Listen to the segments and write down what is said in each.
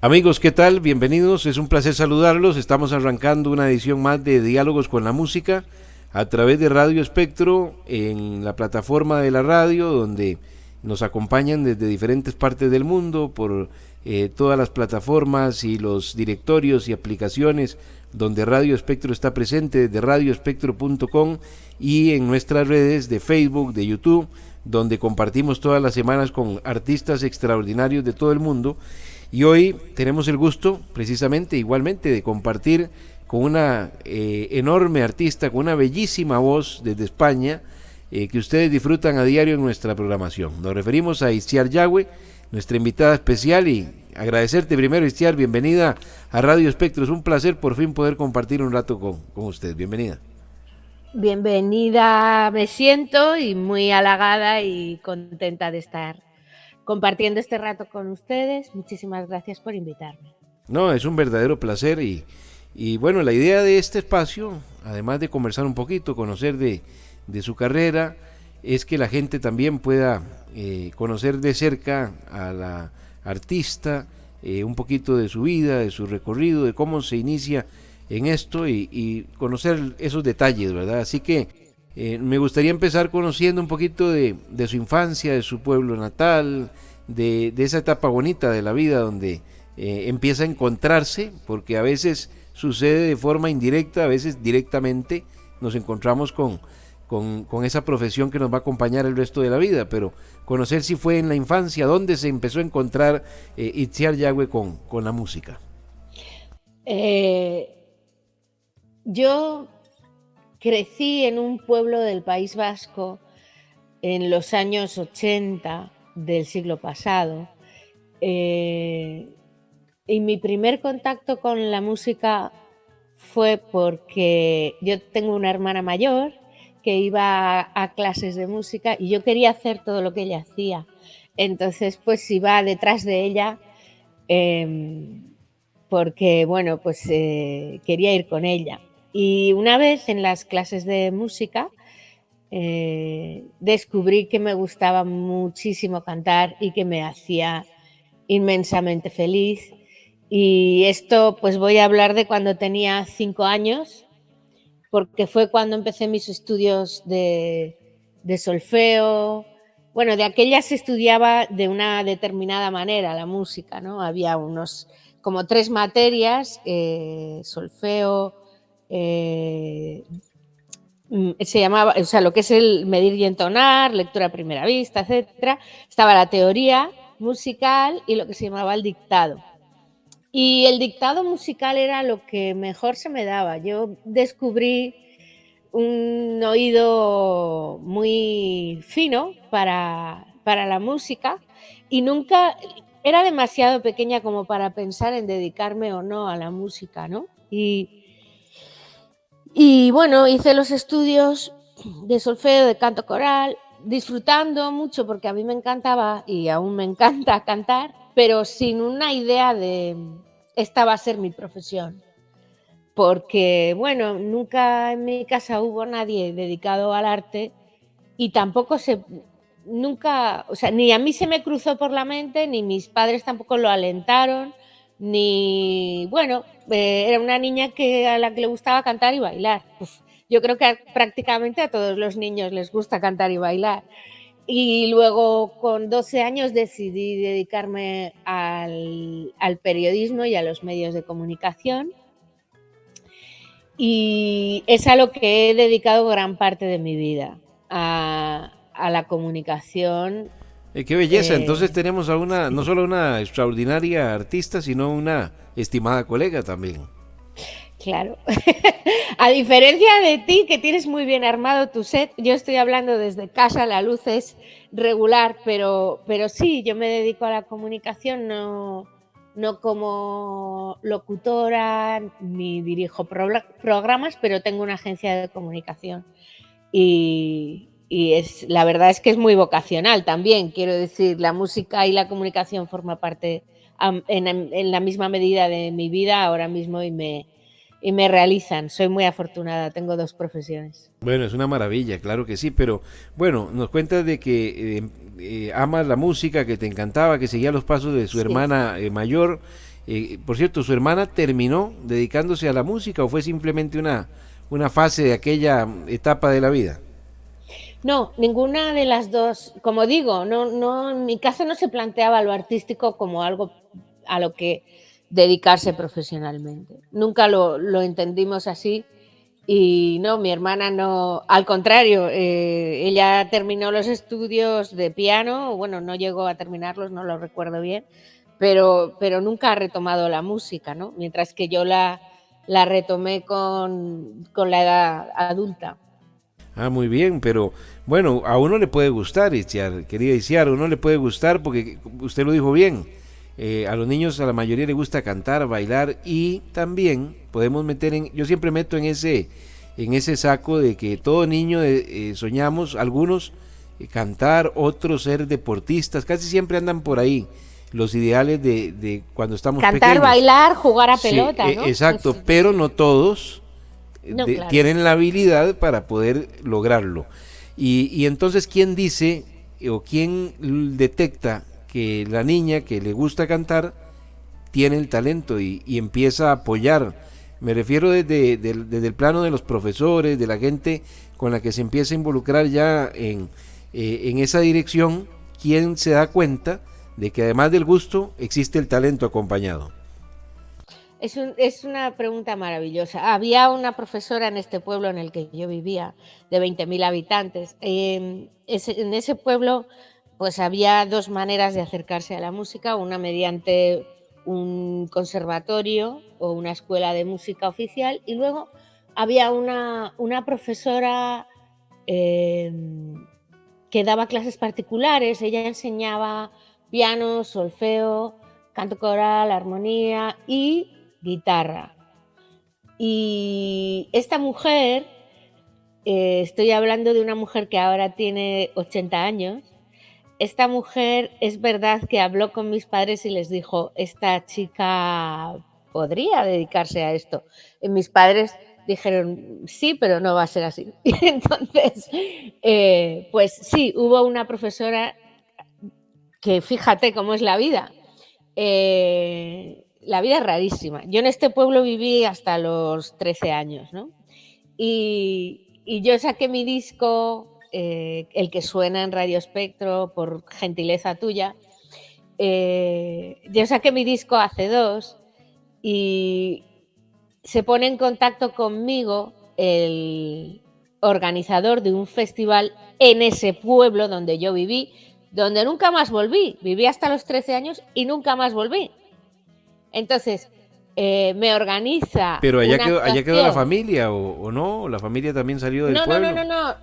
Amigos, ¿qué tal? Bienvenidos, es un placer saludarlos. Estamos arrancando una edición más de Diálogos con la Música a través de Radio Espectro en la plataforma de la radio, donde nos acompañan desde diferentes partes del mundo por todas las plataformas y los directorios y aplicaciones donde Radio Espectro está presente, desde radioespectro.com y en nuestras redes de Facebook, de YouTube, donde compartimos todas las semanas con artistas extraordinarios de todo el mundo. Y hoy tenemos el gusto, precisamente, igualmente, de compartir con una enorme artista, con una bellísima voz desde España, que ustedes disfrutan a diario en nuestra programación. Nos referimos a Itziar Yagüe, nuestra invitada especial, y agradecerte primero, Itziar, bienvenida a Radio Espectro. Es un placer por fin poder compartir un rato con usted. Bienvenida. Bienvenida, me siento y muy halagada y contenta de estar compartiendo este rato con ustedes. Muchísimas gracias por invitarme. No, es un verdadero placer y bueno, la idea de este espacio, además de conversar un poquito, conocer de su carrera, es que la gente también pueda conocer de cerca a la artista, un poquito de su vida, de su recorrido, de cómo se inicia en esto y conocer esos detalles, ¿verdad? Así que me gustaría empezar conociendo un poquito de su infancia, de su pueblo natal, de esa etapa bonita de la vida donde empieza a encontrarse, porque a veces sucede de forma indirecta, a veces directamente nos encontramos con esa profesión que nos va a acompañar el resto de la vida, pero conocer si fue en la infancia, dónde se empezó a encontrar Itziar Yagüe con la música. Yo crecí en un pueblo del País Vasco en los años 80 del siglo pasado, y mi primer contacto con la música fue porque yo tengo una hermana mayor que iba a clases de música y yo quería hacer todo lo que ella hacía. Entonces, pues iba detrás de ella porque, bueno, pues quería ir con ella. Y una vez en las clases de música descubrí que me gustaba muchísimo cantar y que me hacía inmensamente feliz. Y esto pues voy a hablar de cuando tenía 5 años, porque fue cuando empecé mis estudios de solfeo. Bueno, de aquellas se estudiaba de una determinada manera la música, ¿no? Había como 3 materias, solfeo, se llamaba, o sea, lo que es el medir y entonar, lectura a primera vista, etcétera. Estaba la teoría musical y lo que se llamaba el dictado. Y el dictado musical era lo que mejor se me daba. Yo descubrí un oído muy fino para la música y nunca era demasiado pequeña como para pensar en dedicarme o no a la música, ¿no? Y bueno, hice los estudios de solfeo, de canto coral, disfrutando mucho porque a mí me encantaba y aún me encanta cantar, pero sin una idea de esta va a ser mi profesión. Porque, bueno, nunca en mi casa hubo nadie dedicado al arte y tampoco nunca, o sea, ni a mí se me cruzó por la mente, ni mis padres tampoco lo alentaron, ni, bueno, era una niña a la que le gustaba cantar y bailar. Uf, yo creo que prácticamente a todos los niños les gusta cantar y bailar. Y luego con 12 años decidí dedicarme al periodismo y a los medios de comunicación. Y es a lo que he dedicado gran parte de mi vida, a la comunicación. Qué belleza, entonces tenemos a una, no solo una extraordinaria artista, sino una estimada colega también. Claro. A diferencia de ti, que tienes muy bien armado tu set, yo estoy hablando desde casa, la luz es regular, pero sí, yo me dedico a la comunicación, no como locutora, ni dirijo programas, pero tengo una agencia de comunicación. Y la verdad es que es muy vocacional también, quiero decir, la música y la comunicación forma parte en la misma medida de mi vida ahora mismo y me realizan. Soy muy afortunada, tengo 2 profesiones. Bueno, es una maravilla, claro que sí, pero bueno, nos cuentas de que amas la música, que te encantaba, que seguía los pasos de su hermana mayor Por cierto, ¿su hermana terminó dedicándose a la música o fue simplemente una fase de aquella etapa de la vida? No, ninguna de las dos. Como digo, no, en mi casa no se planteaba lo artístico como algo a lo que dedicarse profesionalmente. Nunca lo entendimos así. Y no, mi hermana no, al contrario, ella terminó los estudios de piano, bueno, no llegó a terminarlos, no lo recuerdo bien, pero nunca ha retomado la música, ¿no? Mientras que yo la retomé con la edad adulta. Ah, muy bien, pero bueno, a uno le puede gustar, Itziar, querida Itziar, a uno le puede gustar porque usted lo dijo bien, a los niños a la mayoría les gusta cantar, bailar y también podemos meter yo siempre meto en ese saco de que todo niño soñamos, algunos cantar, otros ser deportistas, casi siempre andan por ahí los ideales de cuando estamos Cantar, pequeños. bailar, jugar a Sí, pelota, ¿no? exacto, pero no todos No, claro. tienen la habilidad para poder lograrlo. Y entonces, ¿quién dice o quién detecta que la niña que le gusta cantar tiene el talento y empieza a apoyar? Me refiero desde el plano de los profesores, de la gente con la que se empieza a involucrar ya en esa dirección. ¿Quién se da cuenta de que además del gusto existe el talento acompañado? Es una pregunta maravillosa. Había una profesora en este pueblo en el que yo vivía, de 20.000 habitantes. En ese pueblo, pues había dos maneras de acercarse a la música, una mediante un conservatorio o una escuela de música oficial, y luego había una profesora eh, que daba clases particulares. Ella enseñaba piano, solfeo, canto coral, armonía y guitarra. Y esta mujer, estoy hablando de una mujer que ahora tiene 80 años, esta mujer es verdad que habló con mis padres y les dijo, esta chica podría dedicarse a esto. Y mis padres dijeron, sí, pero no va a ser así. Y entonces, pues sí, hubo una profesora que fíjate cómo es la vida. La vida es rarísima. Yo en este pueblo viví hasta los 13 años, ¿no? Y yo saqué mi disco, el que suena en Radio Espectro, por gentileza tuya. Yo saqué mi disco hace 2 y se pone en contacto conmigo el organizador de un festival en ese pueblo donde yo viví, donde nunca más volví. Viví hasta los 13 años y nunca más volví. Entonces, me organiza. Pero una allá quedó la actuación. familia o no, la familia también salió del No, pueblo.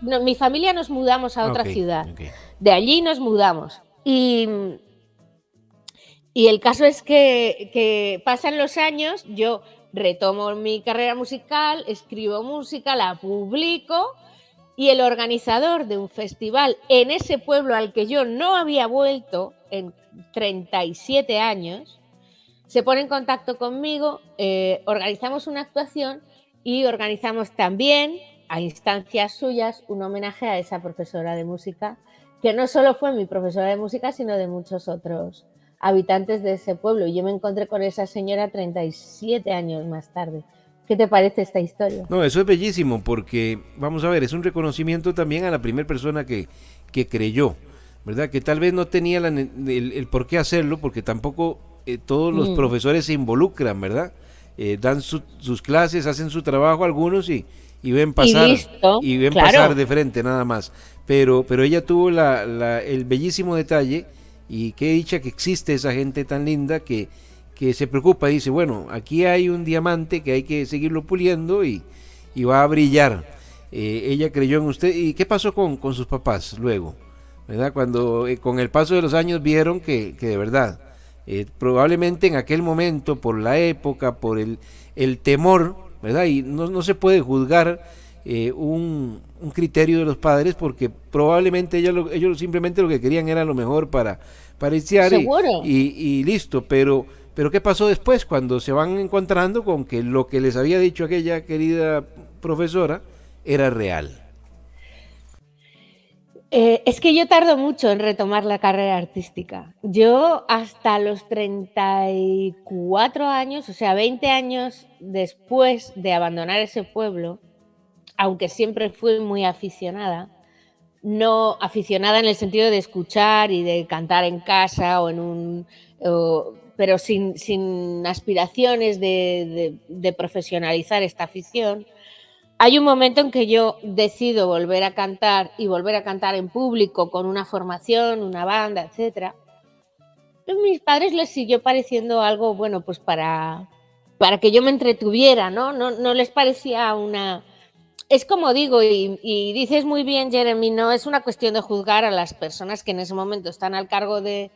no. Mi familia nos mudamos a otra Ok, ciudad. ok. De allí nos mudamos. Y el caso es que pasan los años, yo retomo mi carrera musical, escribo música, la publico, y el organizador de un festival en ese pueblo al que yo no había vuelto en 37 años, se pone en contacto conmigo, organizamos una actuación y organizamos también, a instancias suyas, un homenaje a esa profesora de música, que no solo fue mi profesora de música, sino de muchos otros habitantes de ese pueblo. Y yo me encontré con esa señora 37 años más tarde. ¿Qué te parece esta historia? No, eso es bellísimo porque, vamos a ver, es un reconocimiento también a la primera persona que creyó, ¿verdad? Que tal vez no tenía el por qué hacerlo, porque tampoco todos los profesores se involucran, ¿verdad? Dan sus clases, hacen su trabajo algunos y ven Y pasar, listo, y ven claro. pasar de frente nada más. Pero ella tuvo el bellísimo detalle y qué dicha que existe esa gente tan linda que se preocupa y dice, bueno, aquí hay un diamante que hay que seguirlo puliendo y va a brillar. Ella creyó en usted. ¿Y qué pasó con sus papás luego? ¿Verdad? Cuando con el paso de los años vieron que de verdad, probablemente en aquel momento, por la época, por el temor, ¿verdad? Y no se puede juzgar un criterio de los padres porque probablemente ellos simplemente lo que querían era lo mejor para iniciar Seguro. y listo, pero ¿qué pasó después cuando se van encontrando con que lo que les había dicho aquella querida profesora era real? Es que yo tardo mucho en retomar la carrera artística. Yo hasta los 34 años, o sea, 20 años después de abandonar ese pueblo, aunque siempre fui muy aficionada, no aficionada en el sentido de escuchar y de cantar en casa o en un... pero sin aspiraciones de profesionalizar esta afición. Hay un momento en que yo decido volver a cantar y volver a cantar en público con una formación, una banda, etcétera. A mis padres les siguió pareciendo algo, bueno, pues para que yo me entretuviera, ¿no? No les parecía una... Es como digo, y dices muy bien, Jeremy, no es una cuestión de juzgar a las personas que en ese momento están al cargo de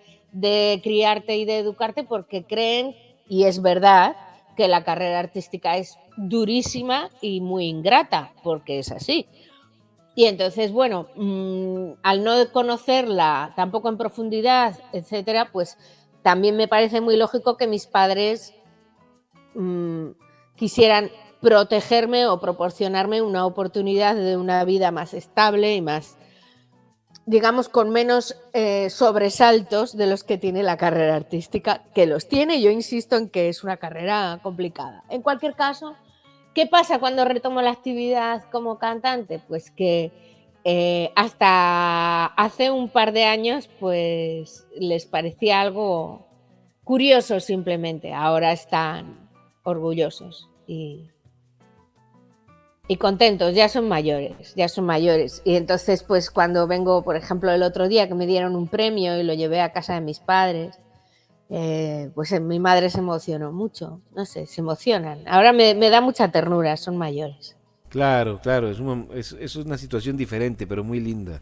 criarte y de educarte porque creen, y es verdad, que la carrera artística es durísima y muy ingrata, porque es así. Y entonces, bueno, al no conocerla tampoco en profundidad, etcétera, pues también me parece muy lógico que mis padres quisieran protegerme o proporcionarme una oportunidad de una vida más estable y más, digamos, con menos sobresaltos de los que tiene la carrera artística, que los tiene. Yo insisto en que es una carrera complicada. En cualquier caso, ¿qué pasa cuando retomo la actividad como cantante? Pues que hasta hace un par de años pues les parecía algo curioso simplemente. Ahora están orgullosos y contentos, ya son mayores, ya son mayores. Y entonces, pues cuando vengo, por ejemplo, el otro día que me dieron un premio y lo llevé a casa de mis padres, pues mi madre se emocionó mucho, no sé, se emocionan. Ahora me da mucha ternura, son mayores. Claro, claro, es una situación diferente, pero muy linda.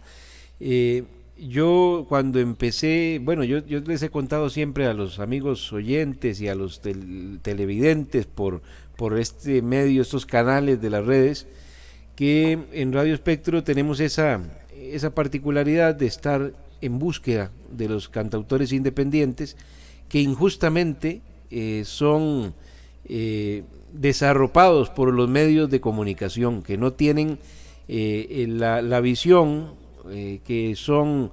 Eh, yo cuando empecé, bueno, yo les he contado siempre a los amigos oyentes y a los televidentes por este medio, estos canales de las redes, que en Radio Espectro tenemos esa particularidad de estar en búsqueda de los cantautores independientes que injustamente son desarropados por los medios de comunicación, que no tienen la visión, que son,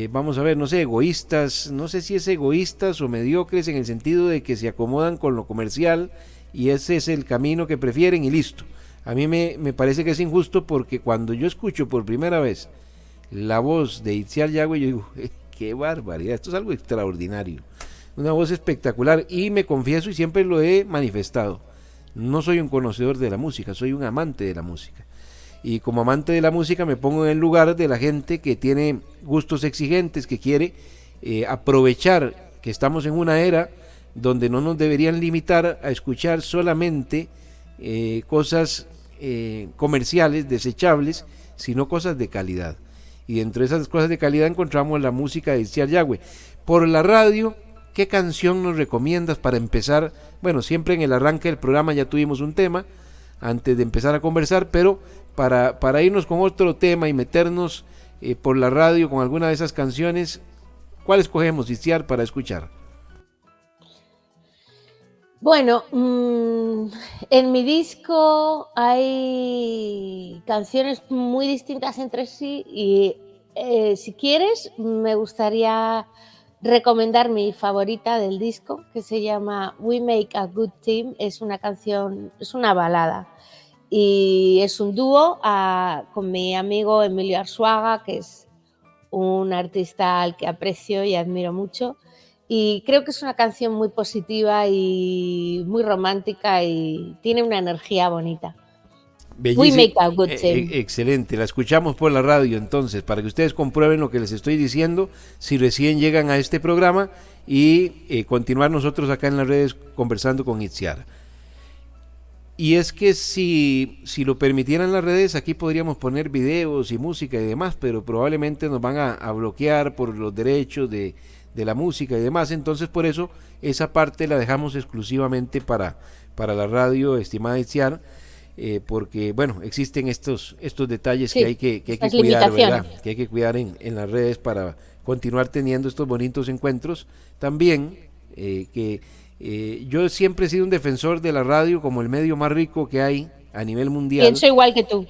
vamos a ver, no sé, egoístas, no sé si es egoístas o mediocres en el sentido de que se acomodan con lo comercial y ese es el camino que prefieren y listo. A mí me parece que es injusto porque cuando yo escucho por primera vez la voz de Itziar Yagüe, yo digo, qué barbaridad, esto es algo extraordinario, una voz espectacular y me confieso y siempre lo he manifestado, no soy un conocedor de la música, soy un amante de la música. Y como amante de la música me pongo en el lugar de la gente que tiene gustos exigentes, que quiere aprovechar que estamos en una era donde no nos deberían limitar a escuchar solamente cosas comerciales, desechables, sino cosas de calidad. Y dentro de esas cosas de calidad encontramos la música de Itziar Yagüe. Por la radio, ¿qué canción nos recomiendas para empezar? Bueno, siempre en el arranque del programa ya tuvimos un tema antes de empezar a conversar, pero para irnos con otro tema y meternos por la radio con alguna de esas canciones, ¿cuál escogemos, Itziar, para escuchar? Bueno, en mi disco hay canciones muy distintas entre sí y si quieres me gustaría recomendar mi favorita del disco que se llama We Make a Good Team. Es una canción, es una balada y es un dúo con mi amigo Emilio Arzuaga, que es un artista al que aprecio y admiro mucho. Y creo que es una canción muy positiva y muy romántica y tiene una energía bonita. We Bellísimo, make a good team. excelente, la escuchamos por la radio entonces, para que ustedes comprueben lo que les estoy diciendo, si recién llegan a este programa y continuar nosotros acá en las redes conversando con Itziar. Y es que si lo permitieran las redes, aquí podríamos poner videos y música y demás, pero probablemente nos van a bloquear por los derechos de la música y demás, entonces por eso esa parte la dejamos exclusivamente para la radio, estimada Itziar, porque bueno, existen estos detalles Sí, que hay que cuidar, ¿verdad? Que hay que cuidar en las redes para continuar teniendo estos bonitos encuentros. También yo siempre he sido un defensor de la radio como el medio más rico que hay a nivel mundial. Pienso igual que tú.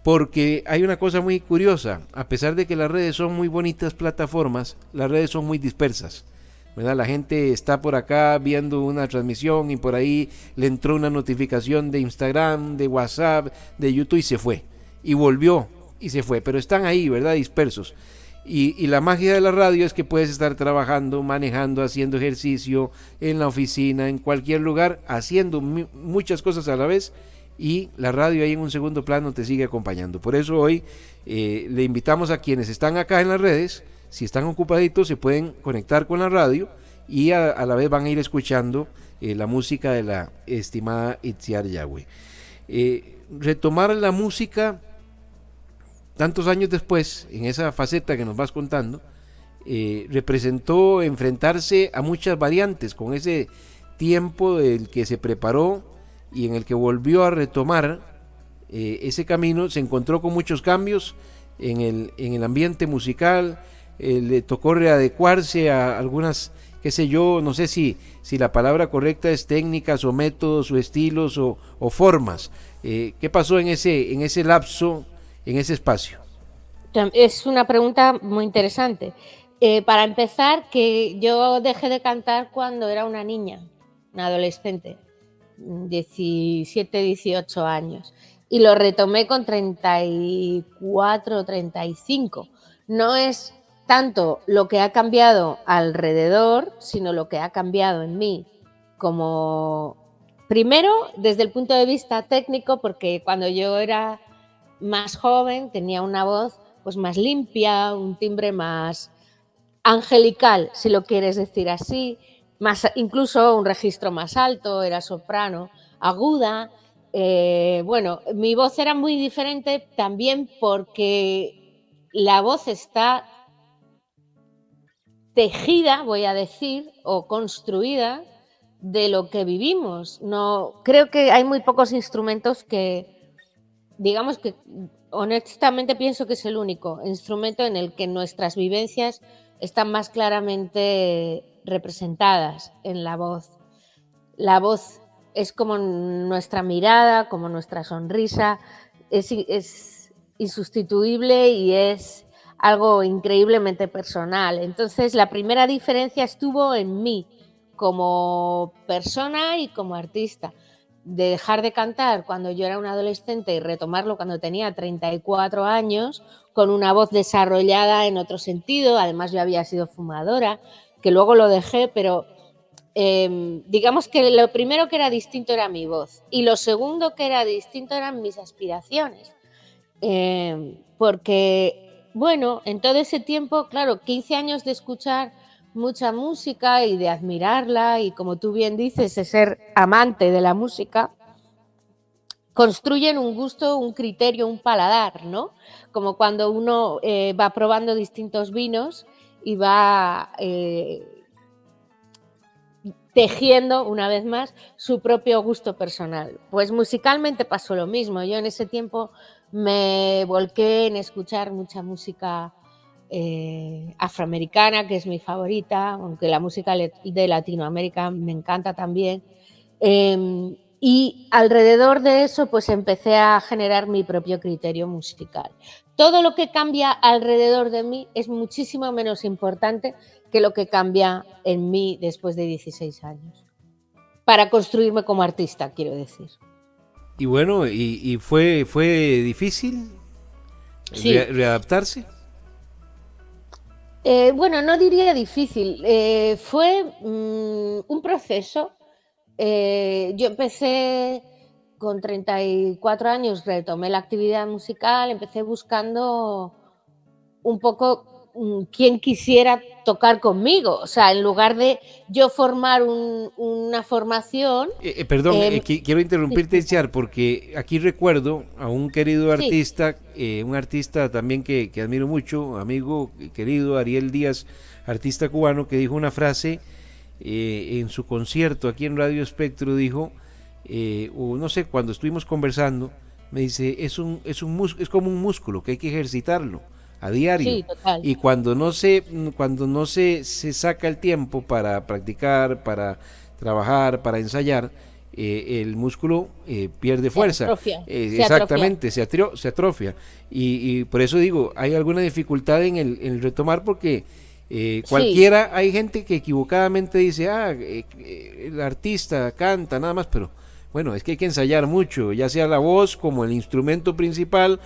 porque hay una cosa muy curiosa, a pesar de que las redes son muy bonitas plataformas, las redes son muy dispersas, ¿verdad? La gente está por acá viendo una transmisión y por ahí le entró una notificación de Instagram, de WhatsApp, de YouTube y se fue, y volvió y se fue, pero están ahí, ¿verdad? Dispersos. Y la magia de la radio es que puedes estar trabajando, manejando, haciendo ejercicio, en la oficina, en cualquier lugar, haciendo muchas cosas a la vez, y la radio ahí en un segundo plano te sigue acompañando. Por eso hoy le invitamos a quienes están acá en las redes, si están ocupaditos se pueden conectar con la radio y a la vez van a ir escuchando la música de la estimada Itziar Yagüe. Retomar la música tantos años después, en esa faceta que nos vas contando, representó enfrentarse a muchas variantes, con ese tiempo del que se preparó y en el que volvió a retomar ese camino. Se encontró con muchos cambios en el ambiente musical, le tocó readecuarse a algunas, qué sé yo, no sé si la palabra correcta es técnicas o métodos o estilos o formas. ¿Qué pasó en ese lapso, en ese espacio? Es una pregunta muy interesante. Para empezar, que yo dejé de cantar cuando era una niña, una adolescente, 17, 18 años, y lo retomé con 34, 35. No es tanto lo que ha cambiado alrededor, sino lo que ha cambiado en mí, como primero desde el punto de vista técnico, porque cuando yo era más joven tenía una voz pues más limpia, un timbre más angelical, si lo quieres decir así, más, incluso un registro más alto, era soprano, aguda. Bueno, mi voz era muy diferente también porque la voz está tejida, voy a decir, o construida de lo que vivimos. No, creo que hay muy pocos instrumentos que, digamos que honestamente pienso que es el único instrumento en el que nuestras vivencias están más claramente representadas en la voz. La voz es como nuestra mirada, como nuestra sonrisa, es insustituible y es algo increíblemente personal. Entonces, la primera diferencia estuvo en mí como persona y como artista. De dejar de cantar cuando yo era una adolescente y retomarlo cuando tenía 34 años, con una voz desarrollada en otro sentido. Además, yo había sido fumadora, que luego lo dejé, pero digamos que lo primero que era distinto era mi voz y lo segundo que era distinto eran mis aspiraciones. Porque, bueno, en todo ese tiempo, claro, 15 años de escuchar mucha música y de admirarla y, como tú bien dices, de ser amante de la música, construyen un gusto, un criterio, un paladar, ¿no? Como cuando uno va probando distintos vinos y va tejiendo, una vez más, su propio gusto personal. Pues musicalmente pasó lo mismo. Yo en ese tiempo me volqué en escuchar mucha música afroamericana, que es mi favorita, aunque la música de Latinoamérica me encanta también. Y alrededor de eso pues empecé a generar mi propio criterio musical. Todo lo que cambia alrededor de mí es muchísimo menos importante que lo que cambia en mí después de 16 años. Para construirme como artista, quiero decir. Y bueno, y fue difícil Sí. readaptarse. Bueno, no diría difícil, fue un proceso. Yo empecé con 34 años, retomé la actividad musical, empecé buscando un poco quién quisiera tocar conmigo, o sea, en lugar de yo formar una formación. Perdón, quiero interrumpirte, Disculpa. Char, porque aquí recuerdo a un querido Sí, artista, un artista también que admiro mucho, amigo querido, Ariel Díaz, artista cubano, que dijo una frase en su concierto aquí en Radio Espectro, dijo, o no sé, cuando estuvimos conversando, me dice, es como un músculo que hay que ejercitarlo a diario, sí, total. y cuando no se saca el tiempo para practicar, para trabajar, para ensayar, el músculo pierde fuerza. Exactamente, se atrofia. Y por eso digo, hay alguna dificultad en el retomar porque cualquiera, sí. Hay gente que equivocadamente dice, el artista canta nada más, pero bueno, es que hay que ensayar mucho, ya sea la voz como el instrumento principal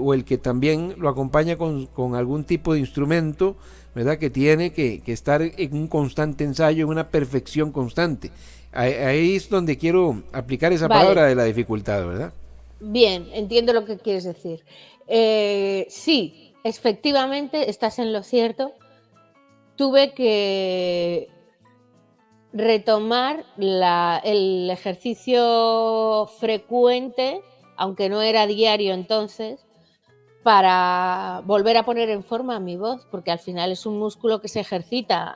o el que también lo acompaña con algún tipo de instrumento, ¿verdad? Que tiene que estar en un constante ensayo, en una perfección constante. Ahí es donde quiero aplicar esa palabra de la dificultad, ¿verdad? Bien, entiendo lo que quieres decir. Sí, efectivamente, estás en lo cierto. Tuve que retomar el ejercicio frecuente, aunque no era diario entonces, para volver a poner en forma mi voz, porque al final es un músculo que se ejercita.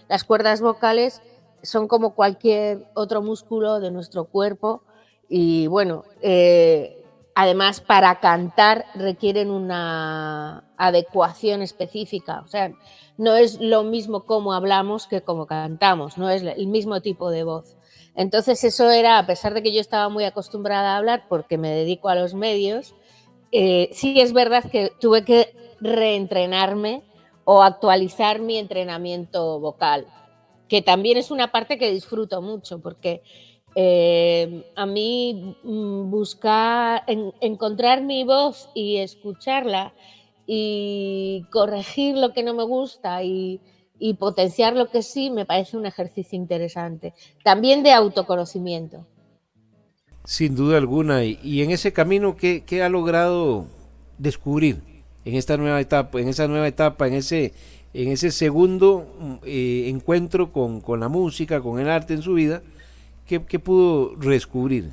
Las cuerdas vocales son como cualquier otro músculo de nuestro cuerpo y bueno, además para cantar requieren una adecuación específica, o sea, no es lo mismo cómo hablamos que cómo cantamos, no es el mismo tipo de voz. Entonces eso era, a pesar de que yo estaba muy acostumbrada a hablar porque me dedico a los medios, sí es verdad que tuve que reentrenarme o actualizar mi entrenamiento vocal, que también es una parte que disfruto mucho porque a mí encontrar mi voz y escucharla y corregir lo que no me gusta y potenciar lo que sí me parece un ejercicio interesante, también de autoconocimiento. Sin duda alguna, y en ese camino, ¿qué ha logrado descubrir en esta nueva etapa, en ese segundo encuentro con la música, con el arte en su vida? ¿Qué pudo redescubrir?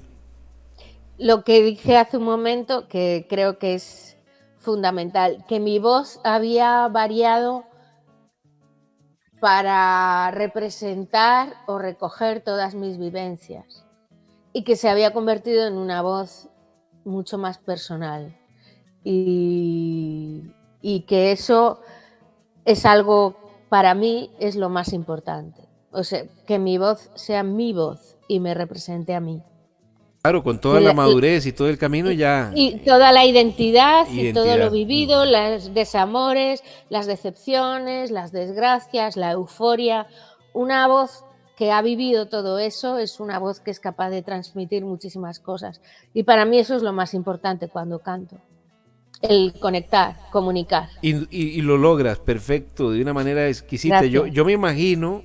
Lo que dije hace un momento, que creo que es fundamental, que mi voz había variado para representar o recoger todas mis vivencias y que se había convertido en una voz mucho más personal y que eso es algo, para mí, es lo más importante. O sea, que mi voz sea mi voz y me represente a mí. Claro, con toda la madurez y todo el camino ya. Y toda la identidad y todo lo vivido, los desamores, las decepciones, las desgracias, la euforia. Una voz que ha vivido todo eso es una voz que es capaz de transmitir muchísimas cosas. Y para mí eso es lo más importante cuando canto. El conectar, comunicar. Y lo logras perfecto, de una manera exquisita. Yo me imagino,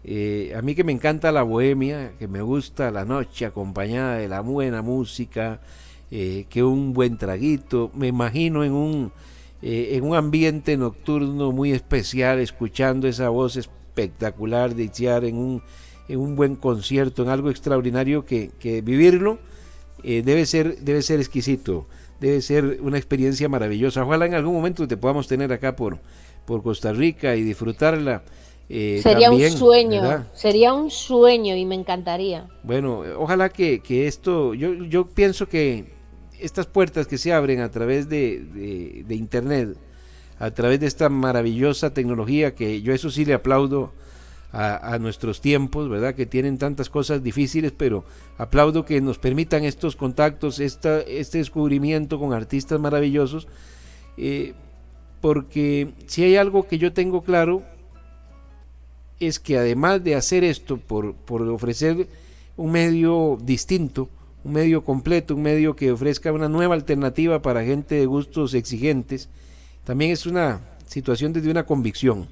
a mí que me encanta la bohemia, que me gusta la noche acompañada de la buena música, que un buen traguito, me imagino en un ambiente nocturno muy especial, escuchando esa voz espectacular de Itziar en un buen concierto, en algo extraordinario que vivirlo debe ser exquisito. Debe ser una experiencia maravillosa. Ojalá en algún momento te podamos tener acá por Costa Rica y disfrutarla. Sería también, un sueño, ¿verdad? Sería un sueño y me encantaría. Bueno, ojalá que esto, yo pienso que estas puertas que se abren a través de internet, a través de esta maravillosa tecnología, que yo eso sí le aplaudo a nuestros tiempos, ¿verdad? Que tienen tantas cosas difíciles, pero aplaudo que nos permitan estos contactos, este descubrimiento con artistas maravillosos, porque si hay algo que yo tengo claro, es que además de hacer esto por ofrecer un medio distinto, un medio completo, un medio que ofrezca una nueva alternativa para gente de gustos exigentes, también es una situación desde una convicción,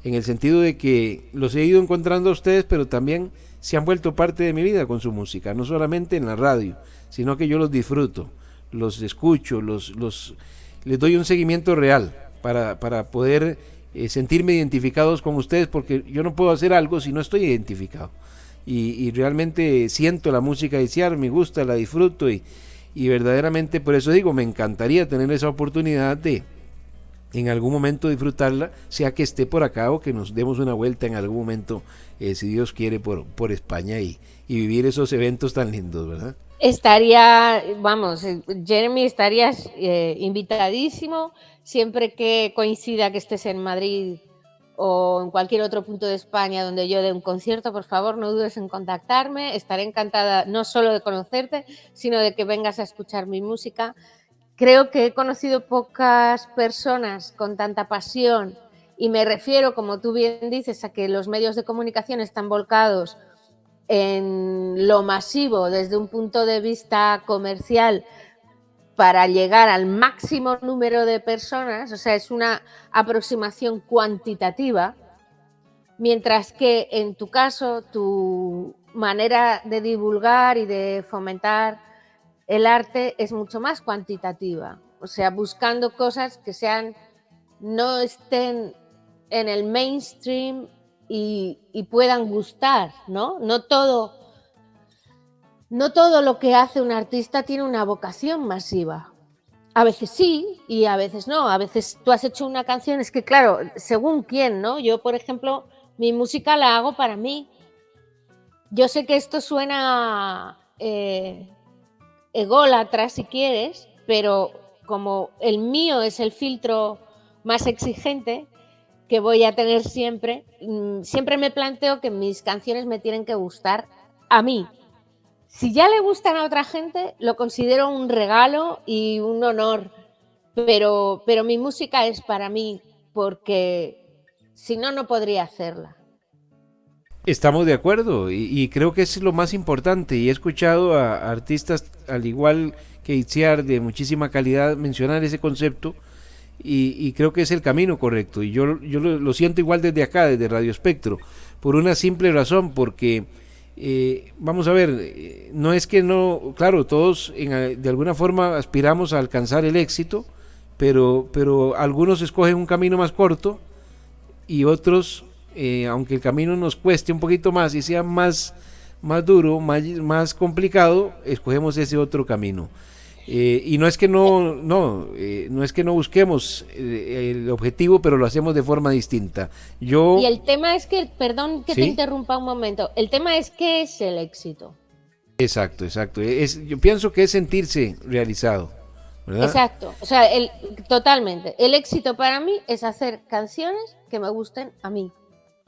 en el sentido de que los he ido encontrando a ustedes, pero también se han vuelto parte de mi vida con su música, no solamente en la radio, sino que yo los disfruto, los escucho, les doy un seguimiento real para poder sentirme identificados con ustedes, porque yo no puedo hacer algo si no estoy identificado. Y realmente siento la música de Itziar, me gusta, la disfruto y verdaderamente por eso digo, me encantaría tener esa oportunidad de en algún momento disfrutarla, sea que esté por acá o que nos demos una vuelta en algún momento, si Dios quiere, por España y vivir esos eventos tan lindos, ¿verdad? Jeremy, estarías invitadísimo siempre que coincida que estés en Madrid o en cualquier otro punto de España donde yo dé un concierto, por favor, no dudes en contactarme. Estaré encantada no solo de conocerte, sino de que vengas a escuchar mi música. Creo que he conocido pocas personas con tanta pasión, y me refiero, como tú bien dices, a que los medios de comunicación están volcados en lo masivo desde un punto de vista comercial para llegar al máximo número de personas, o sea, es una aproximación cuantitativa, mientras que en tu caso, tu manera de divulgar y de fomentar el arte es mucho más cuantitativa, o sea, buscando cosas que no estén en el mainstream y puedan gustar, ¿no? No todo lo que hace un artista tiene una vocación masiva. A veces sí y a veces no. A veces tú has hecho una canción, es que claro, según quién, ¿no? Yo, por ejemplo, mi música la hago para mí. Yo sé que esto suena ególatra, si quieres, pero como el mío es el filtro más exigente que voy a tener siempre, siempre me planteo que mis canciones me tienen que gustar a mí. Si ya le gustan a otra gente, lo considero un regalo y un honor, pero mi música es para mí, porque si no, no podría hacerla. Estamos de acuerdo y creo que es lo más importante, y he escuchado a artistas al igual que Itziar de muchísima calidad mencionar ese concepto, y creo que es el camino correcto, y yo lo siento igual desde acá, desde Radio Espectro, por una simple razón, porque vamos a ver, no es que no, claro, todos de alguna forma aspiramos a alcanzar el éxito, pero algunos escogen un camino más corto y otros, aunque el camino nos cueste un poquito más y sea más duro, más complicado, escogemos ese otro camino. Y no es que no es que no busquemos el objetivo, pero lo hacemos de forma distinta. Y el tema es que, perdón que te ¿Sí? interrumpa un momento, el tema es qué es el éxito. Exacto, exacto. Yo pienso que es sentirse realizado, ¿verdad? Exacto, o sea, totalmente. El éxito para mí es hacer canciones que me gusten a mí.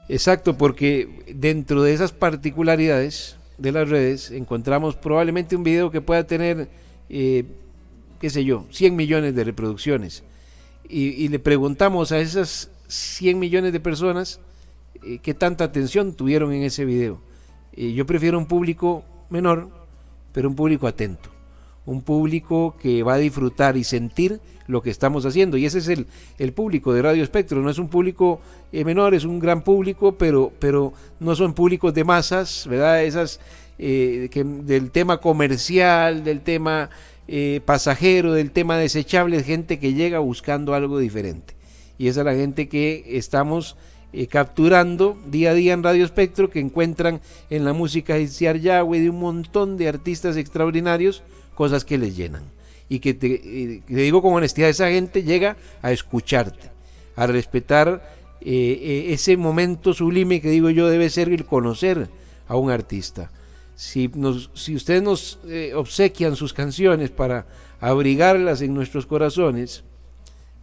Exacto, porque dentro de esas particularidades de las redes encontramos probablemente un video que pueda tener, qué sé yo, 100 millones de reproducciones. Y le preguntamos a esas 100 millones de personas qué tanta atención tuvieron en ese video. Yo prefiero un público menor, pero un público atento. Un público que va a disfrutar y sentir lo que estamos haciendo, y ese es el público de Radio Espectro. No es un público menor, es un gran público, pero no son públicos de masas, ¿verdad? Esas del tema comercial, del tema pasajero, del tema desechable, gente que llega buscando algo diferente, y esa es la gente que estamos capturando día a día en Radio Espectro, que encuentran en la música de Itziar Yahweh, de un montón de artistas extraordinarios, cosas que les llenan, y que te digo con honestidad, esa gente llega a escucharte, a respetar ese momento sublime que digo yo debe ser el conocer a un artista. Si ustedes nos obsequian sus canciones para abrigarlas en nuestros corazones,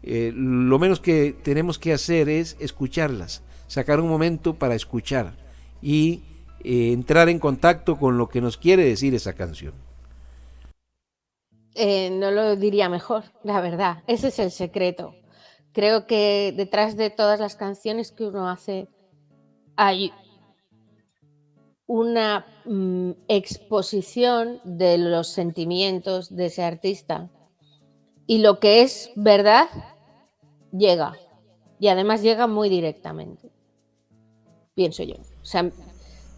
lo menos que tenemos que hacer es escucharlas, sacar un momento para escuchar y entrar en contacto con lo que nos quiere decir esa canción. No lo diría mejor, la verdad. Ese es el secreto. Creo que detrás de todas las canciones que uno hace hay una exposición de los sentimientos de ese artista. Y lo que es verdad llega. Y además llega muy directamente, pienso yo. O sea,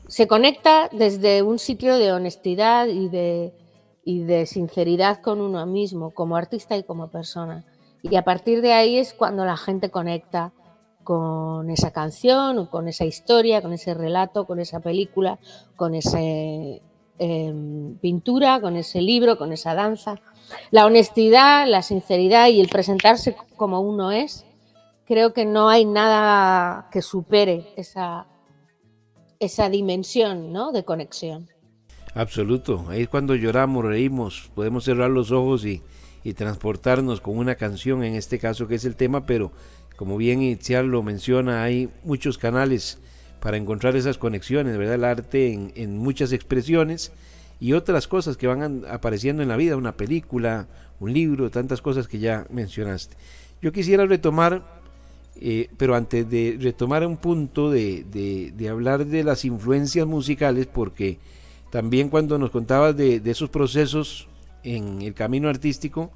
se conecta desde un sitio de honestidad y de sinceridad con uno mismo, como artista y como persona. Y a partir de ahí es cuando la gente conecta con esa canción, o con esa historia, con ese relato, con esa película, con esa pintura, con ese libro, con esa danza. La honestidad, la sinceridad y el presentarse como uno es, creo que no hay nada que supere esa dimensión, ¿no?, de conexión. Absoluto, ahí es cuando lloramos, reímos, podemos cerrar los ojos y transportarnos con una canción, en este caso que es el tema, pero Como bien Itziar lo menciona, hay muchos canales para encontrar esas conexiones, ¿verdad? El arte en muchas expresiones y otras cosas que van apareciendo en la vida, una película, un libro, tantas cosas que ya mencionaste. Yo quisiera retomar, pero antes de retomar un punto de hablar de las influencias musicales, porque también cuando nos contabas de esos procesos en el camino artístico,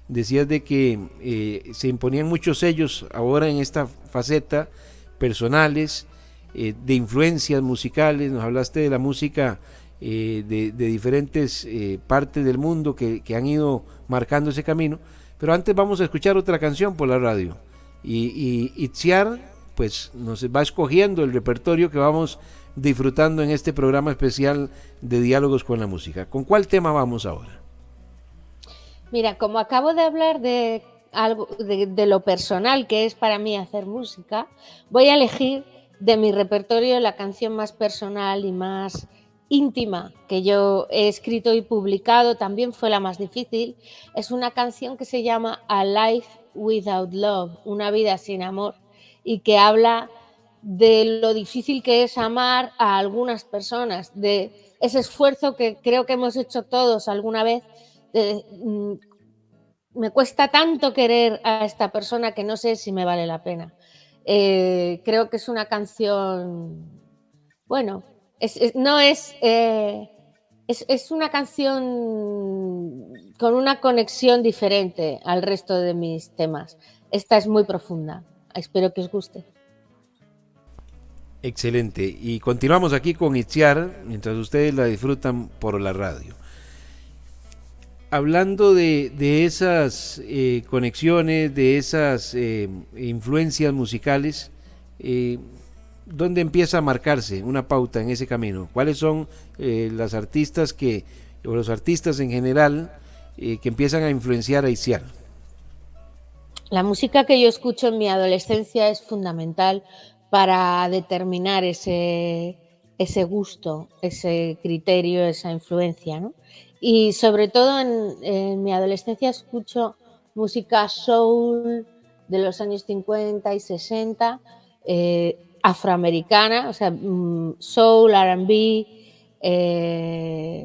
decías de que se imponían muchos sellos ahora en esta faceta personales, de influencias musicales, nos hablaste de la música de diferentes partes del mundo que han ido marcando ese camino, pero antes vamos a escuchar otra canción por la radio y Itziar pues nos va escogiendo el repertorio que vamos disfrutando en este programa especial de Diálogos con la Música. ¿Con cuál tema vamos ahora? Mira, como acabo de hablar de algo de lo personal que es para mí hacer música, voy a elegir de mi repertorio la canción más personal y más íntima que yo he escrito y publicado, también fue la más difícil. Es una canción que se llama A Life Without Love, una vida sin amor, y que habla de lo difícil que es amar a algunas personas, de ese esfuerzo que creo que hemos hecho todos alguna vez. Me cuesta tanto querer a esta persona que no sé si me vale la pena. Creo que es una canción, bueno, no es una canción con una conexión diferente al resto de mis temas. Esta es muy profunda. Espero que os guste. Excelente. Y continuamos aquí con Itziar mientras ustedes la disfrutan por la radio. Hablando de esas conexiones, de esas influencias musicales, ¿dónde empieza a marcarse una pauta en ese camino? ¿Cuáles son las artistas o los artistas en general que empiezan a influenciar a Itziar? La música que yo escucho en mi adolescencia es fundamental para determinar ese gusto, ese criterio, esa influencia, ¿no? Y sobre todo en mi adolescencia escucho música soul de los años 50 y 60, afroamericana, o sea, soul, R&B,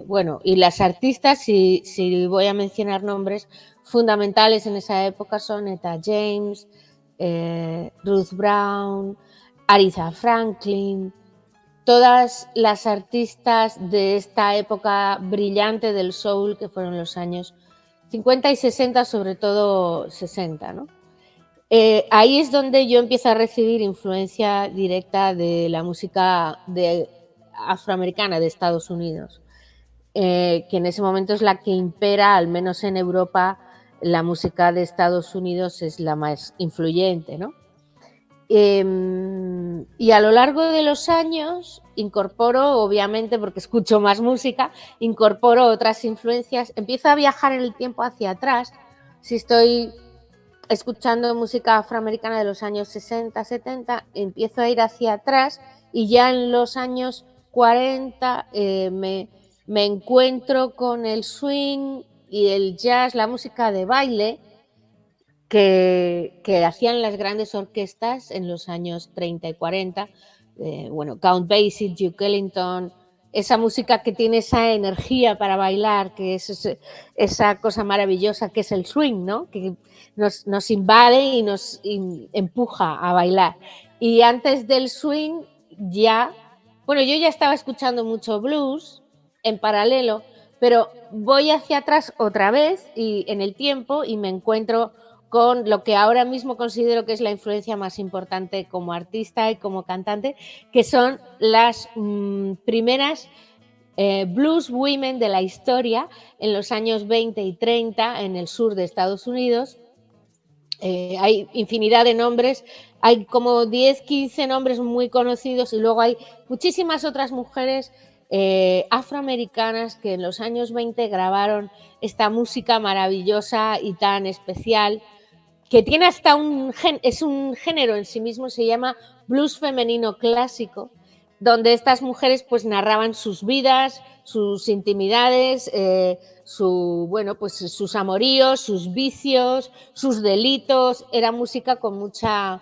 bueno, y las artistas, si voy a mencionar nombres, fundamentales en esa época son Etta James, Ruth Brown, Aretha Franklin, todas las artistas de esta época brillante del soul que fueron los años 50 y 60, sobre todo 60, ¿no? Ahí es donde yo empiezo a recibir influencia directa de la música afroamericana de Estados Unidos, que en ese momento es la que impera, al menos en Europa. La música de Estados Unidos es la más influyente, ¿no? Y a lo largo de los años incorporo, obviamente porque escucho más música, incorporo otras influencias, empiezo a viajar en el tiempo hacia atrás. Si estoy escuchando música afroamericana de los años 60, 70, empiezo a ir hacia atrás y ya en los años 40 me encuentro con el swing y el jazz, la música de baile que hacían las grandes orquestas en los años 30 y 40, bueno, Count Basie, Duke Ellington, esa música que tiene esa energía para bailar, que es esa cosa maravillosa que es el swing, ¿no? Que nos invade y nos empuja a bailar. Y antes del swing bueno, yo ya estaba escuchando mucho blues en paralelo, pero voy hacia atrás otra vez y en el tiempo y me encuentro con lo que ahora mismo considero que es la influencia más importante como artista y como cantante, que son las primeras blues women de la historia en los años 20 y 30 en el sur de Estados Unidos. Hay infinidad de nombres, hay como 10, 15 nombres muy conocidos y luego hay muchísimas otras mujeres afroamericanas que en los años 20 grabaron esta música maravillosa y tan especial, que tiene hasta es un género en sí mismo, se llama blues femenino clásico, donde estas mujeres pues narraban sus vidas, sus intimidades, pues sus amoríos, sus vicios, sus delitos. Era música con mucha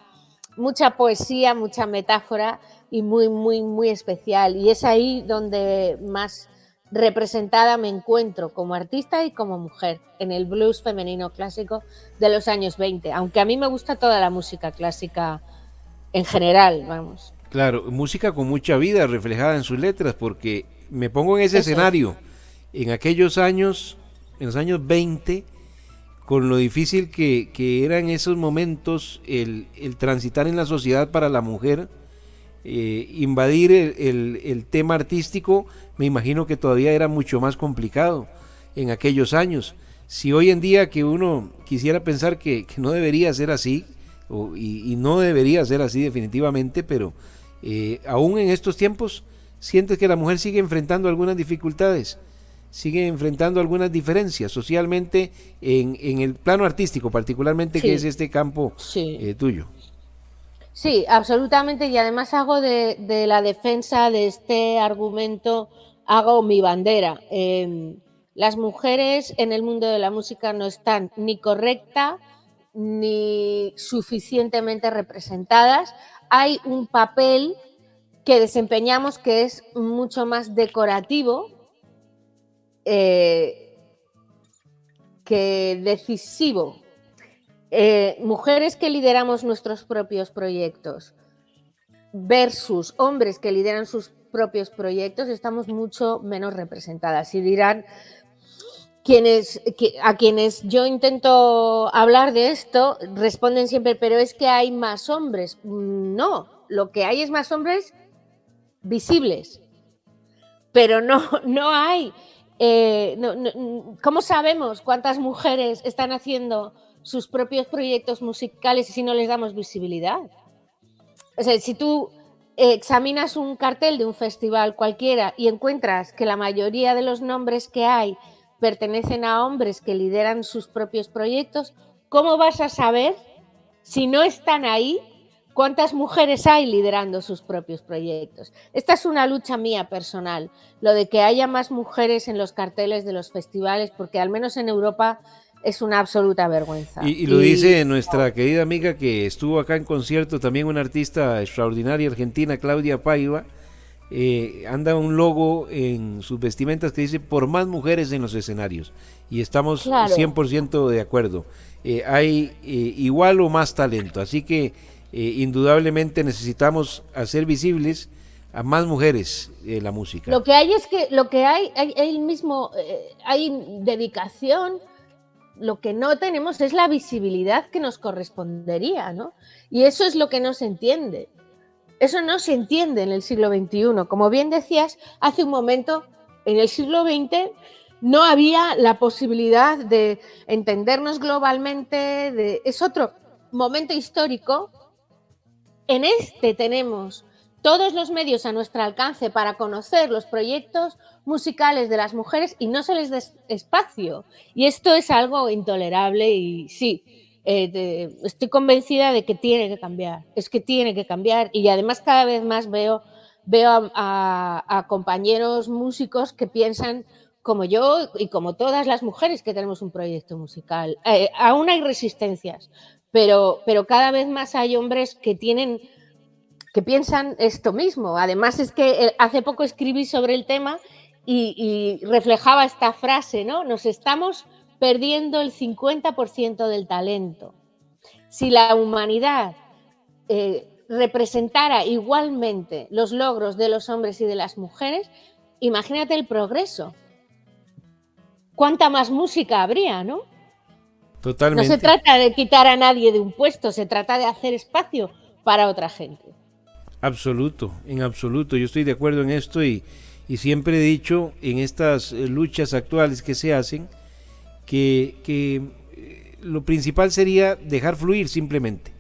poesía, mucha metáfora y muy, muy, muy especial. Y es ahí donde más representada me encuentro como artista y como mujer, en el blues femenino clásico de los años 20, aunque a mí me gusta toda la música clásica en general, vamos. Claro, música con mucha vida reflejada en sus letras, porque me pongo en ese Eso es. escenario, en aquellos años, en los años 20, con lo difícil que eran esos momentos, el transitar en la sociedad para la mujer, invadir el tema artístico, me imagino que todavía era mucho más complicado en aquellos años. Si hoy en día que uno quisiera pensar que no debería ser así, y no debería ser así definitivamente, pero aún en estos tiempos sientes que la mujer sigue enfrentando algunas dificultades, sigue enfrentando algunas diferencias socialmente en el plano artístico particularmente, Sí, que es este campo sí. tuyo. Sí, absolutamente, y además hago de la defensa de este argumento, hago mi bandera. Las mujeres en el mundo de la música no están ni correcta ni suficientemente representadas. Hay un papel que desempeñamos que es mucho más decorativo que decisivo. Mujeres que lideramos nuestros propios proyectos versus hombres que lideran sus propios proyectos, estamos mucho menos representadas. Y dirán a quienes yo intento hablar de esto, responden siempre, pero es que hay más hombres. No, lo que hay es más hombres visibles, pero no hay. ¿Cómo sabemos cuántas mujeres están haciendo sus propios proyectos musicales y si no les damos visibilidad? O sea, si tú examinas un cartel de un festival cualquiera y encuentras que la mayoría de los nombres que hay pertenecen a hombres que lideran sus propios proyectos, ¿cómo vas a saber, si no están ahí, cuántas mujeres hay liderando sus propios proyectos? Esta es una lucha mía personal, lo de que haya más mujeres en los carteles de los festivales, porque al menos en Europa es una absoluta vergüenza. Y lo dice nuestra querida amiga que estuvo acá en concierto, también una artista extraordinaria argentina, Claudia Paiva. Anda un logo en sus vestimentas que dice por más mujeres en los escenarios, y estamos Claro. 100% de acuerdo. Hay igual o más talento, así que indudablemente necesitamos hacer visibles a más mujeres en la música. Lo que hay es que hay dedicación. Lo que no tenemos es la visibilidad que nos correspondería, ¿no? Y eso es lo que no se entiende. Eso no se entiende en el siglo XXI. Como bien decías hace un momento, en el siglo XX no había la posibilidad de entendernos globalmente. Es otro momento histórico. En este tenemos todos los medios a nuestro alcance para conocer los proyectos musicales de las mujeres y no se les da espacio. Y esto es algo intolerable y sí, estoy convencida de que tiene que cambiar. Es que tiene que cambiar y además cada vez más veo a compañeros músicos que piensan como yo y como todas las mujeres que tenemos un proyecto musical. Aún hay resistencias, pero cada vez más hay hombres que piensan esto mismo. Además es que hace poco escribí sobre el tema y reflejaba esta frase, ¿no? Nos estamos perdiendo el 50% del talento. Si la humanidad representara igualmente los logros de los hombres y de las mujeres, imagínate el progreso. ¿Cuánta más música habría, no? Totalmente. No se trata de quitar a nadie de un puesto, se trata de hacer espacio para otra gente. Absoluto, en absoluto, yo estoy de acuerdo en esto y siempre he dicho en estas luchas actuales que se hacen que lo principal sería dejar fluir simplemente,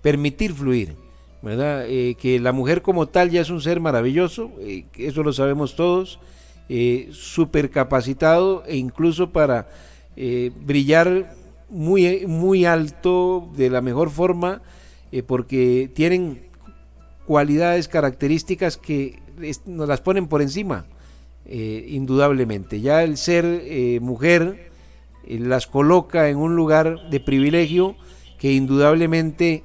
permitir fluir, ¿verdad? Que la mujer como tal ya es un ser maravilloso, eso lo sabemos todos, súper capacitado e incluso para brillar muy, muy alto de la mejor forma, porque tienen cualidades, características que nos las ponen por encima, indudablemente. Ya el ser mujer las coloca en un lugar de privilegio que indudablemente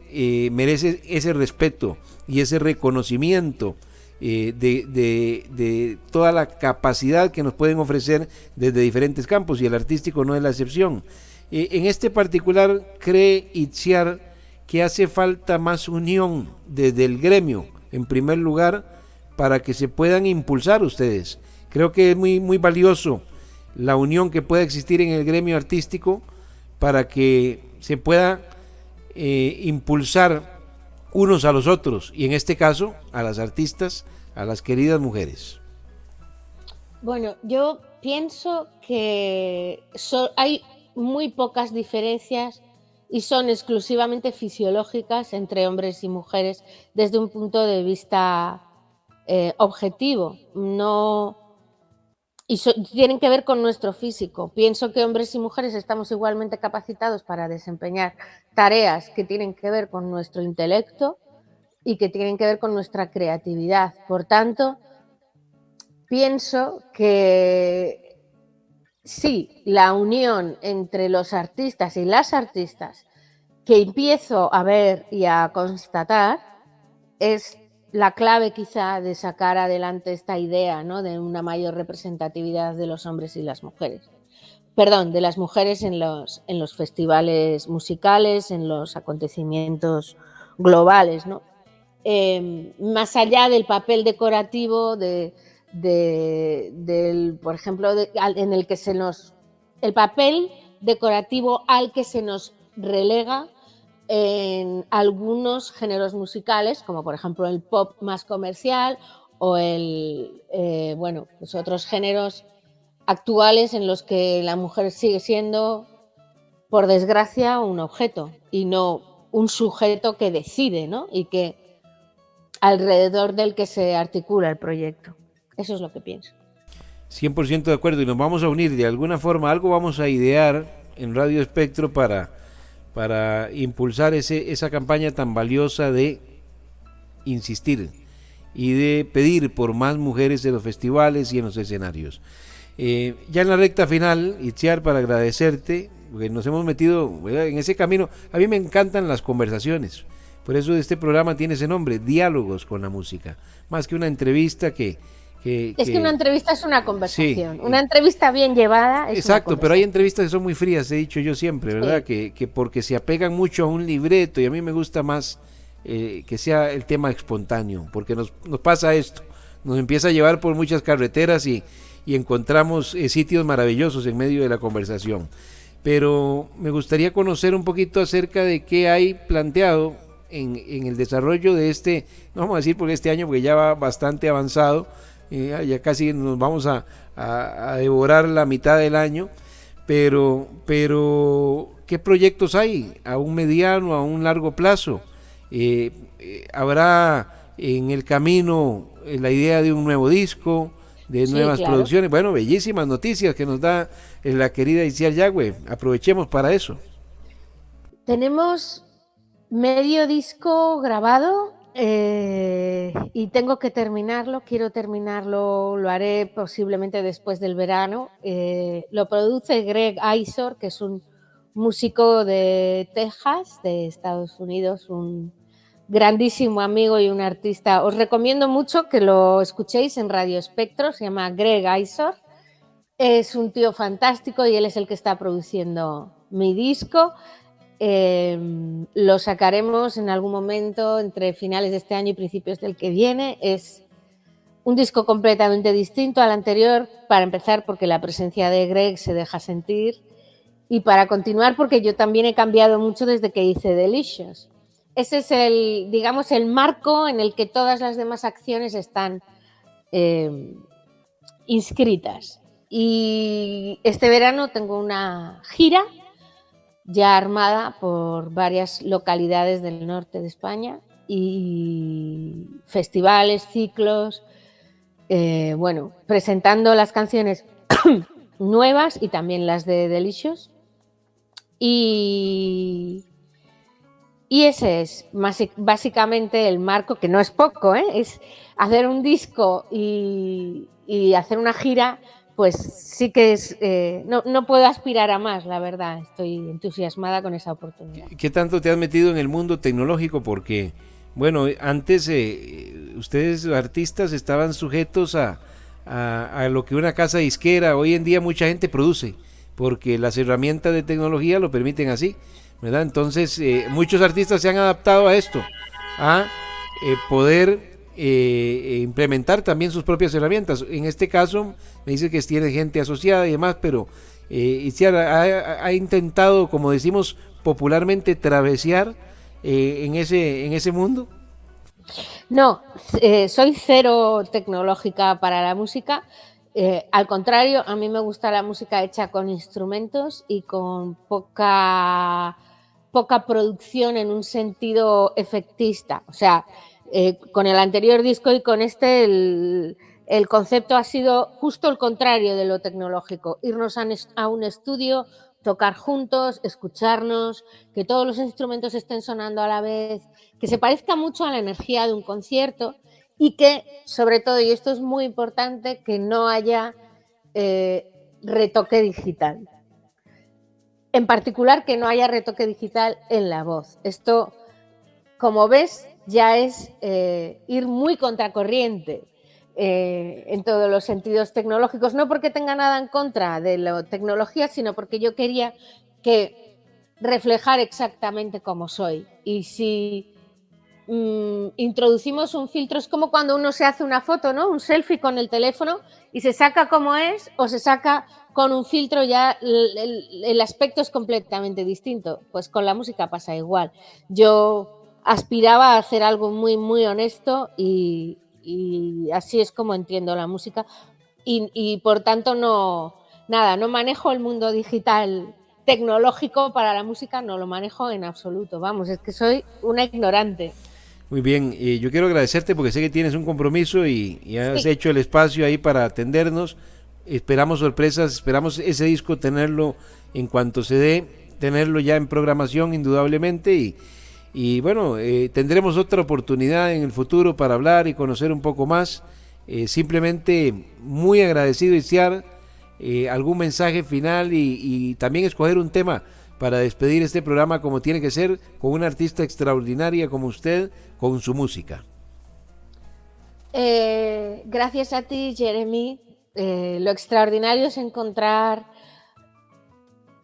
merece ese respeto y ese reconocimiento de toda la capacidad que nos pueden ofrecer desde diferentes campos, y el artístico no es la excepción. En este particular, ¿cree Itziar que hace falta más unión desde el gremio, en primer lugar, para que se puedan impulsar ustedes? Creo que es muy valioso la unión que pueda existir en el gremio artístico para que se pueda impulsar unos a los otros, y en este caso a las artistas, a las queridas mujeres. Bueno, yo pienso que hay muy pocas diferencias y son exclusivamente fisiológicas entre hombres y mujeres desde un punto de vista objetivo. No, tienen que ver con nuestro físico. Pienso que hombres y mujeres estamos igualmente capacitados para desempeñar tareas que tienen que ver con nuestro intelecto y que tienen que ver con nuestra creatividad. Por tanto, pienso que sí, la unión entre los artistas y las artistas que empiezo a ver y a constatar es la clave quizá de sacar adelante esta idea, ¿no?, de una mayor representatividad de los hombres y las mujeres. Perdón, de las mujeres en los festivales musicales, en los acontecimientos globales, ¿no? Más allá del papel decorativo por ejemplo, en el que el papel decorativo al que se nos relega en algunos géneros musicales, como por ejemplo el pop más comercial o pues otros géneros actuales en los que la mujer sigue siendo, por desgracia, un objeto y no un sujeto que decide, ¿no?, y que alrededor del que se articula el proyecto. Eso es lo que pienso. 100% de acuerdo, y nos vamos a unir de alguna forma, algo vamos a idear en Radio Espectro para impulsar esa campaña tan valiosa de insistir y de pedir por más mujeres en los festivales y en los escenarios. Ya en la recta final, Itziar, para agradecerte, porque nos hemos metido, ¿verdad?, en ese camino. A mí me encantan las conversaciones, por eso este programa tiene ese nombre, Diálogos con la Música, más que una entrevista que una entrevista es una conversación, sí, una entrevista bien llevada es exacto, pero hay entrevistas que son muy frías, he dicho yo siempre, ¿verdad? Sí. Que porque se apegan mucho a un libreto, y a mí me gusta más que sea el tema espontáneo, porque nos pasa esto, nos empieza a llevar por muchas carreteras y encontramos sitios maravillosos en medio de la conversación. Pero me gustaría conocer un poquito acerca de qué hay planteado en el desarrollo de no vamos a decir porque este año, porque ya va bastante avanzado, ya casi nos vamos a devorar la mitad del año, pero ¿qué proyectos hay a un mediano, a un largo plazo? ¿Habrá en el camino la idea de un nuevo disco, de nuevas producciones? Bueno, bellísimas noticias que nos da la querida Itziar Yagüe, aprovechemos para eso. Tenemos medio disco grabado y tengo que terminarlo, quiero terminarlo, lo haré posiblemente después del verano. Lo produce Greg Eisor, que es un músico de Texas, de Estados Unidos, un grandísimo amigo y un artista. Os recomiendo mucho que lo escuchéis en Radio Espectro, se llama Greg Eisor. Es un tío fantástico y él es el que está produciendo mi disco. Lo sacaremos en algún momento entre finales de este año y principios del que viene. Es un disco completamente distinto al anterior, para empezar porque la presencia de Greg se deja sentir, y para continuar porque yo también he cambiado mucho desde que hice Delicious. Ese es el marco en el que todas las demás acciones están inscritas. Y este verano tengo una gira ya armada por varias localidades del norte de España y festivales, ciclos, presentando las canciones nuevas y también las de Delicious. Y Y ese es básicamente el marco, que no es poco, ¿eh? Es hacer un disco y hacer una gira, pues sí que es, no puedo aspirar a más, la verdad. Estoy entusiasmada con esa oportunidad. ¿Qué tanto te has metido en el mundo tecnológico? Porque, bueno, antes ustedes, los artistas, estaban sujetos a lo que una casa disquera, hoy en día mucha gente produce, porque las herramientas de tecnología lo permiten así, ¿verdad? Entonces, muchos artistas se han adaptado a esto, a poder implementar también sus propias herramientas. En este caso, me dice que tiene gente asociada y demás, pero Itziar ha intentado, como decimos popularmente, travesear en ese mundo. No, soy cero tecnológica para la música. Al contrario, a mí me gusta la música hecha con instrumentos y con poca producción en un sentido efectista. O sea, con el anterior disco y con este, el concepto ha sido justo el contrario de lo tecnológico. Irnos a un estudio, tocar juntos, escucharnos, que todos los instrumentos estén sonando a la vez, que se parezca mucho a la energía de un concierto y que, sobre todo, y esto es muy importante, que no haya retoque digital. En particular, que no haya retoque digital en la voz. Esto, como ves, ya es ir muy contracorriente en todos los sentidos tecnológicos, no porque tenga nada en contra de la tecnología, sino porque yo quería que reflejar exactamente cómo soy. Y si introducimos un filtro, es como cuando uno se hace una foto, ¿no? Un selfie con el teléfono y se saca como es o se saca con un filtro, ya el aspecto es completamente distinto. Pues con la música pasa igual. Yo aspiraba a hacer algo muy, muy honesto y así es como entiendo la música y por tanto no manejo el mundo digital tecnológico para la música, no lo manejo en absoluto. Vamos, es que soy una ignorante. Muy bien, yo quiero agradecerte porque sé que tienes un compromiso y has Sí. hecho el espacio ahí para atendernos. Esperamos sorpresas, esperamos ese disco tenerlo en cuanto se dé, tenerlo ya en programación indudablemente y bueno, tendremos otra oportunidad en el futuro para hablar y conocer un poco más. Simplemente muy agradecido, Isiar, algún mensaje final y también escoger un tema para despedir este programa como tiene que ser, con una artista extraordinaria como usted, con su música. Gracias a ti, Jeremy. Lo extraordinario es encontrar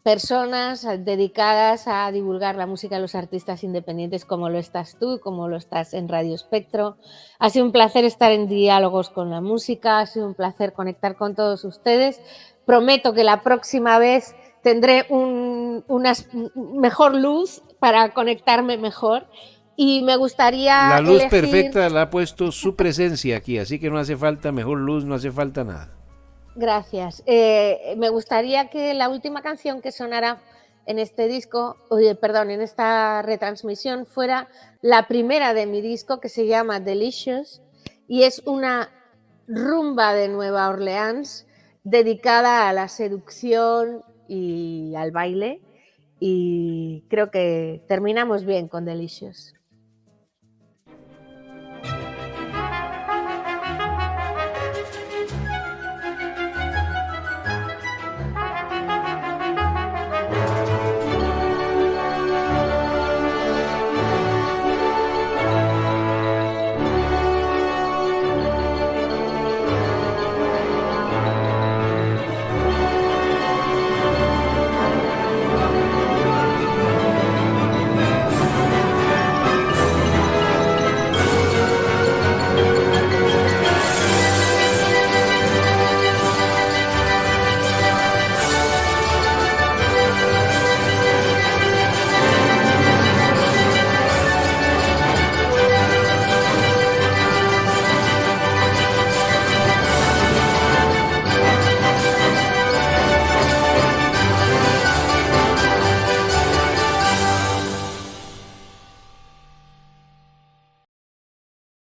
personas dedicadas a divulgar la música de los artistas independientes como lo estás tú, como lo estás en Radio Espectro. Ha sido un placer estar en diálogos con la música, ha sido un placer conectar con todos ustedes. Prometo que la próxima vez tendré una mejor luz para conectarme mejor y me gustaría La luz elegir. perfecta la ha puesto su presencia aquí, así que no hace falta mejor luz, no hace falta nada. Gracias. Me gustaría que la última canción que sonara en este disco, perdón, en esta retransmisión fuera la primera de mi disco, que se llama Delicious y es una rumba de Nueva Orleans dedicada a la seducción y al baile y creo que terminamos bien con Delicious.